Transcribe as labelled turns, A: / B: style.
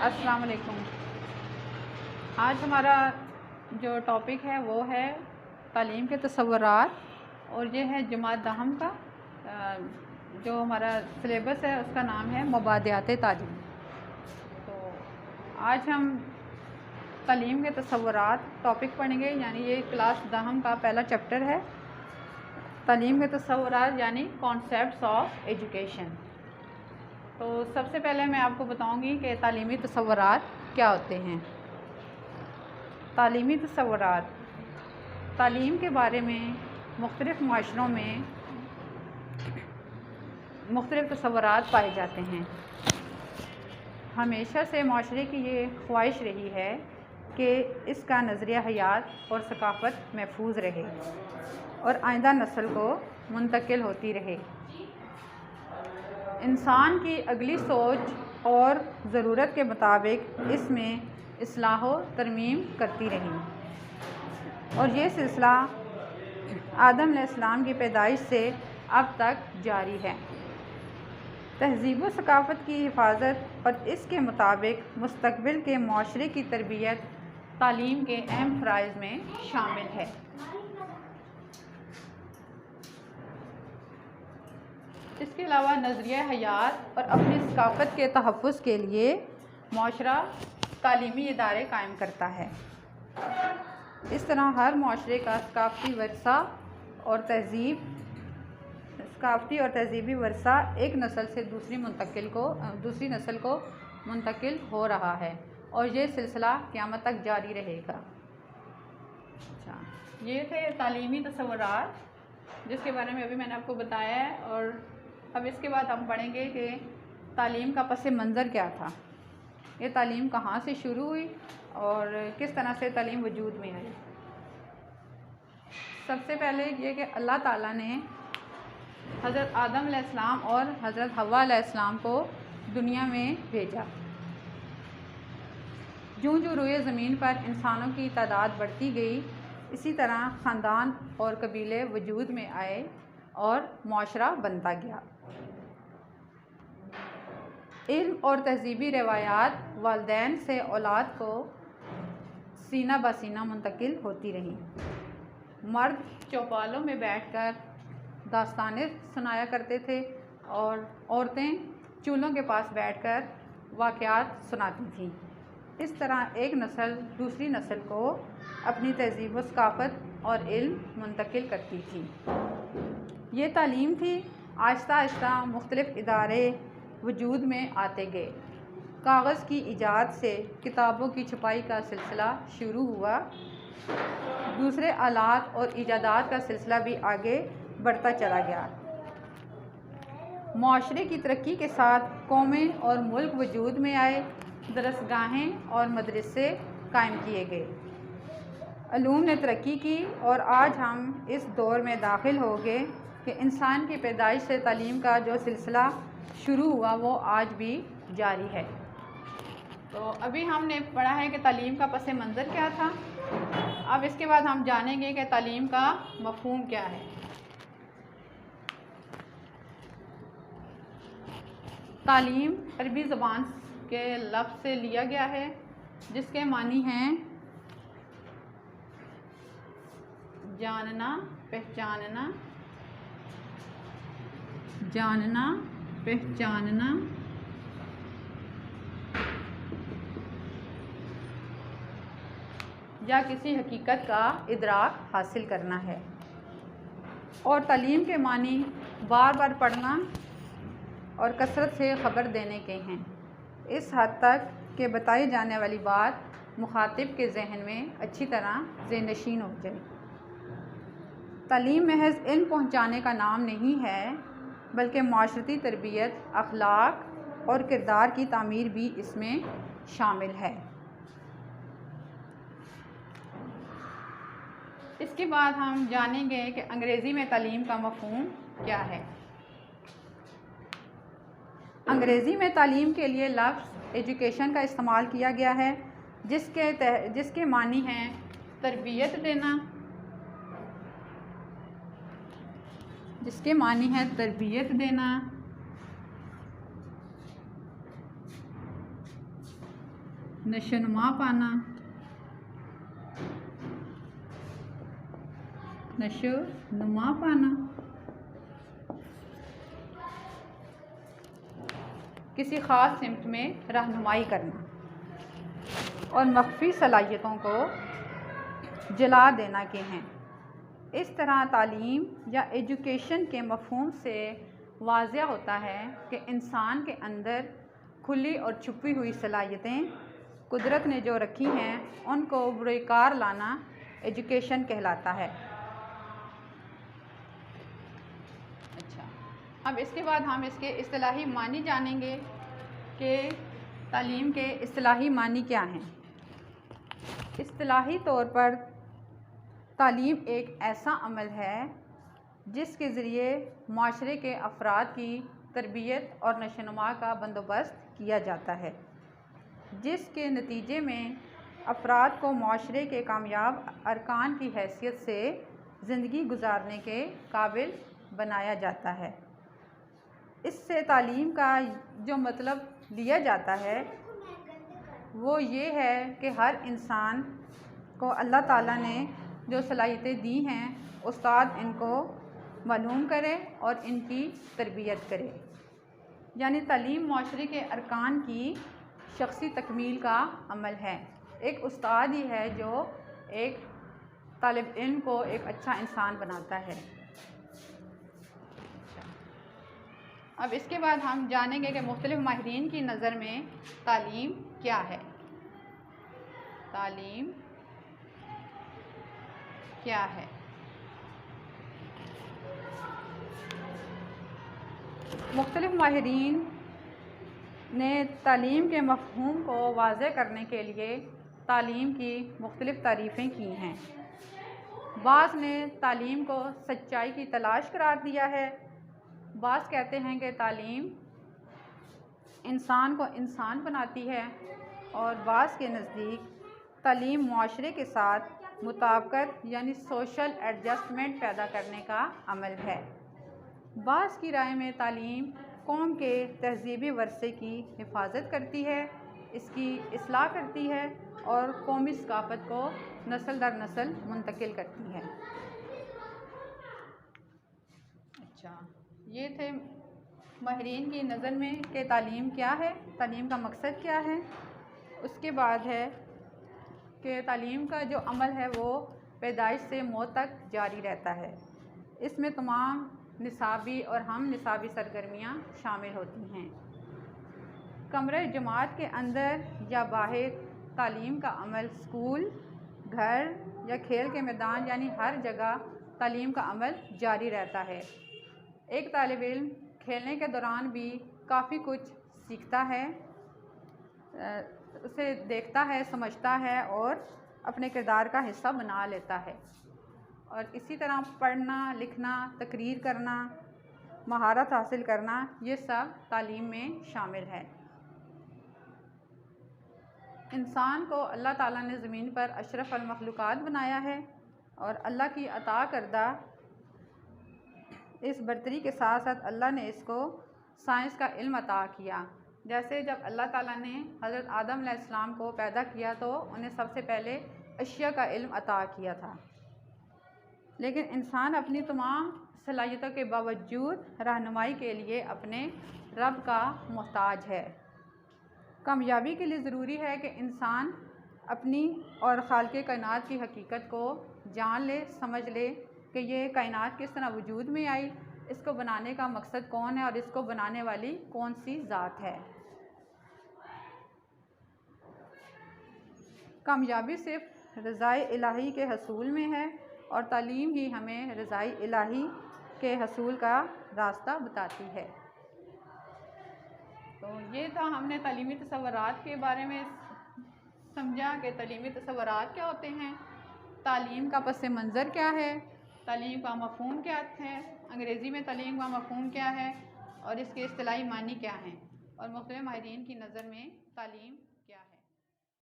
A: अस्सलाम वालेकुम। आज हमारा जो टॉपिक है वो है तालीम के तसव्वुरात और ये है जमात दहम का जो हमारा सिलेबस है उसका नाम है मुबादियात तालीम। तो आज हम तालीम के तसव्वुरात टॉपिक पढ़ेंगे, यानी ये क्लास दहम का पहला चैप्टर है, तालीम के तसव्वुरात यानी कॉन्सेप्ट्स ऑफ एजुकेशन। तो सबसे पहले मैं आपको बताऊंगी कि तालीमी तसव्वुरात क्या होते हैं। तालीमी तसव्वुरात तालीम के बारे में मुख्तलिफ़ माशरों में मुख्तलिफ़ तसव्वुरात पाए जाते हैं। हमेशा से माशरे की ये ख्वाहिश रही है कि इसका नज़रिया हयात और सकाफ़त महफूज रहे और आइंदा नस्ल को मुंतकिल होती रहे। इंसान की अगली सोच और ज़रूरत के मुताबिक इसमें इस्लाह व तरमीम करती रही और ये सिलसिला आदम अलैहिस्सलाम की पैदाइश से अब तक जारी है। तहज़ीब व सकाफ़त की हिफाजत और इसके मुताबिक मुस्तक़बिल के माशरे की तरबियत तालीम के अहम फ़राइज़ में शामिल है। इसके अलावा नज़रिया हयात और अपनी सकाफ़त के तहफ़्फ़ुज़ के लिए माशरा तालीमी इदारे कायम करता है। इस तरह हर माशरे का सकाफ़ती और तहज़ीबी वर्सा एक नस्ल से दूसरी नस्ल को मुंतकिल हो रहा है और ये सिलसिला क़यामत तक जारी रहेगा। अच्छा, ये थे तालीमी तसव्वुरात जिसके बारे में अभी मैंने आपको बताया है। और अब इसके बाद हम पढ़ेंगे कि तालीम का पस मंज़र क्या था, ये तालीम कहाँ से शुरू हुई और किस तरह से तालीम वजूद में आई। सबसे पहले ये कि अल्लाह ताला ने हज़रत आदम अलैहिस्सलाम और हज़रत हव्वा अलैहिस्सलाम को दुनिया में भेजा। जूँ जूँ रोए ज़मीन पर इंसानों की तादाद बढ़ती गई, इसी तरह ख़ानदान और कबीले वजूद में आए और माशरा बनता गया। इल्म और तहज़ीबी रवायात वालिदैन से औलाद को सीना ब सीना मुंतकिल होती रहीं। मर्द चौपालों में बैठकर दास्तानें सुनाया करते थे और औरतें चूल्हों के पास बैठकर वाक़यात सुनाती थीं। इस तरह एक नस्ल दूसरी नस्ल को अपनी तहज़ीब व सकाफ़त और इल्म मुंतकिल करती थी। ये तालीम थी। आहिस्ता आहिस्ता मुख्तलिफ़ इदारे वजूद में आते गए। कागज़ की ईजाद से किताबों की छपाई का सिलसिला शुरू हुआ। दूसरे आलात और ईजादात का सिलसिला भी आगे बढ़ता चला गया। माशरे की तरक्की के साथ कौमें और मुल्क वजूद में आए, दरसगाहें और मदरसे कायम किए गए, अलूम ने तरक्की की और आज हम इस दौर में दाखिल हो गए कि इंसान की पैदाइश से तालीम का जो सिलसिला शुरू हुआ वो आज भी जारी है। तो अभी हमने पढ़ा है कि तालीम का पस मंज़र क्या था। अब इसके बाद हम जानेंगे कि तालीम का मफ़हूम क्या है। तालीम अरबी ज़बान के लफ्ज़ से लिया गया है जिसके मानी हैं जानना, पहचानना, या किसी हकीकत का इदराक हासिल करना है। और तालीम के मानी बार बार पढ़ना और कसरत से ख़बर देने के हैं, इस हद तक कि बताई जाने वाली बात मुखातिब के जहन में अच्छी तरह ज़ेहनशीन हो जाए। तालीम महज इल्म पहुँचाने का नाम नहीं है, बल्कि माशरती तरबियत, अखलाक और किरदार की तामीर भी इसमें शामिल है। इसके बाद हम जानेंगे कि अंग्रेज़ी में तालीम का मफ़हूम क्या है। अंग्रेज़ी में तालीम के लिए लफ्ज़ एजुकेशन का इस्तेमाल किया गया है जिसके मानी हैं तरबियत देना, नशोनुमा पाना, नशोनुमा पाना, किसी ख़ास सिमत में रहनुमाई करना और मख्फी सलाहियतों को जला देना के हैं। इस तरह तालीम या एजुकेशन के मफ़हूम से वाज़िया होता है कि इंसान के अंदर खुली और छुपी हुई सलाहियतें कुदरत ने जो रखी हैं उनको बुरेकार लाना एजुकेशन कहलाता है। अच्छा, अब इसके बाद हम इसके इस्तिलाही मानी जानेंगे कि तालीम के इस्तिलाही मानी क्या हैं। इस्तिलाही तौर पर तालीम एक ऐसा अमल है जिसके ज़रिए माशरे के अफराद की तरबियत और नशोनुमा का बंदोबस्त किया जाता है, जिसके नतीजे में अफराद को माशरे के कामयाब अरकान की हैसियत से ज़िंदगी गुजारने के काबिल बनाया जाता है। इससे तालीम का जो मतलब लिया जाता है वो ये है कि हर इंसान को अल्लाह ताला ने जो सलाहियतें दी हैं उस्ताद इनको मालूम करे और इनकी तरबियत करे। यानी तालीम माशरे के अरकान की शख्सी तकमील का अमल है। एक उस्ताद ही है जो एक तालिब इल्म को एक अच्छा इंसान बनाता है। अब इसके बाद हम जानेंगे कि मुख्तलिफ माहिरीन की नज़र में तालीम क्या है। तालीम क्या है? मुख्तलिफ माहिरीन ने तालीम के मफ़हूम को वाज़े करने के लिए तालीम की मुख्तलिफ तारीफ़ें की हैं। बाज़ ने तालीम को सच्चाई की तलाश करार दिया है। बाज़ कहते हैं कि तालीम इंसान को इंसान बनाती है और बाज़ के नज़दीक तालीम मुआशरे के साथ मुताबिकत यानी सोशल एडजस्टमेंट पैदा करने का अमल है। बाज़ की राय में तालीम कौम के तहज़ीबी वरसे की हिफाजत करती है, इसकी इस्लाह करती है और कौमी सकाफ़त को नस्ल दर नस्ल मुंतकिल करती है। अच्छा, ये थे माहिरीन की नज़र में कि तालीम क्या है, तालीम का मकसद क्या है। उसके बाद है कि तालीम का जो अमल है वो पैदाइश से मौत तक जारी रहता है। इसमें तमाम निसाबी और हम निसाबी सरगर्मियाँ शामिल होती हैं। कमरे जमात के अंदर या बाहर तालीम का अमल स्कूल, घर या खेल के मैदान यानी हर जगह तालीम का अमल जारी रहता है। एक तालिब इल्म खेलने के दौरान भी काफ़ी कुछ सीखता है, उसे देखता है, समझता है और अपने किरदार का हिस्सा बना लेता है। और इसी तरह पढ़ना, लिखना, तकरीर करना, महारत हासिल करना, ये सब तालीम में शामिल है। इंसान को अल्लाह ताला ने ज़मीन पर अशरफ अल मखलूक़ात बनाया है और अल्लाह की अता करदा इस बर्तरी के साथ साथ अल्लाह ने इसको साइंस का इल्म अता किया। जैसे जब अल्लाह ताला ने हज़रत आदम अलैहिस्सलाम को पैदा किया तो उन्हें सबसे पहले अशिया का इल्म अता किया था, लेकिन इंसान अपनी तमाम सलाहियतों के बावजूद रहनुमाई के लिए अपने रब का मोहताज है। कामयाबी के लिए ज़रूरी है कि इंसान अपनी और खालिक़े कायनात की हकीकत को जान ले, समझ ले कि ये कायनात किस तरह वजूद में आई, इसको बनाने का मकसद कौन है और इसको बनाने वाली कौन सी ज़ात है। कामयाबी सिर्फ रज़ाए इलाही के हसूल में है और तालीम ही हमें रज़ाए इलाही के हसूल का रास्ता बताती है। तो ये था, हमने तालीमी तसव्वुरात के बारे में समझा कि तालीमी तसव्वुरात क्या होते हैं, तालीम का पस मंज़र क्या है, तालीम का मफ़हूम क्या है, अंग्रेज़ी में तालीम का मफ़हूम क्या है और इसके इस्तिलाही मानी क्या हैं और मुख्तलिफ़ माहिरीन की नज़र में तालीम